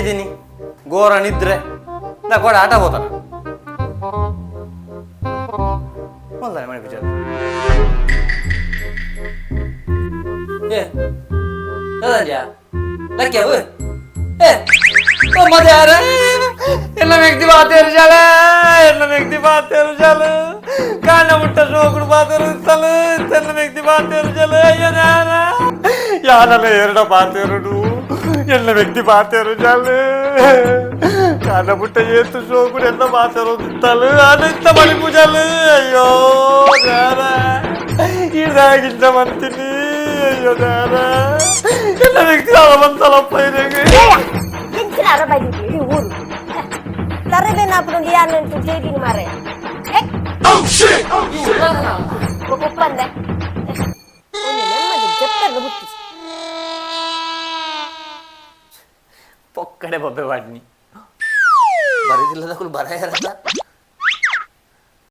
ಇದ್ದೀನಿ ಗೋರ ನಿದ್ರೆ ನಾ ಕೂಡ ಆಟ ಹೋತಾನ ಮೊದಲ ಮಾಡಿ ವಿಚಾರ ಎಲ್ಲ ವ್ಯಕ್ತಿ ಬಾತೇರು ಶಾಲ ಎಲ್ಲ ವ್ಯಕ್ತಿ ಬಾತೇರು ಶಾಲ ಕಾಣ ಮುಟ್ಟ ಸೋಕುಡು ಬಾತೇರು ಇತ್ತಲ್ಲ ಎಲ್ಲ ವ್ಯಕ್ತಿ ಬಾತೇರು ಶಾಲ ಯಾನಲ್ಲ ಎರಡ ಬಾತೇರುಡು ಎಲ್ಲ ವ್ಯಕ್ತಿ ಬಾತೇರು ಶಾಲ ಕಾಣ ಮುಟ್ಟ ಏತು ಸೋಕುಡು ಎಲ್ಲ ಬಾತೇರು ಇತ್ತಲ್ಲ ಅನಿತ್ತ ಮಣಿ ಪೂಜಾಲ ಅಯ್ಯೋ ಯಾರ ಇದಾಗಿಂದ ಬಂತೀನಿ ಅಯ್ಯೋ ಯಾರ ಎಲ್ಲ ವ್ಯಕ್ತಿ ಅವ ಬಂತಲ್ಲಪ್ಪ ಇದಂಗೆ ಊರು ತರಬೇನప్పుడు ಯಾರಂತೂ ಜೈಲಿಗೆ ಮಾರೆ ಒಪ್ಪಂದೆ ಪೊಕ್ಕಡೆ ಬೊಬ್ಬೆ ಬಾಡ್ನಿ ಬರೀದಿಲ್ಲದ ಕುಲ್ ಬರ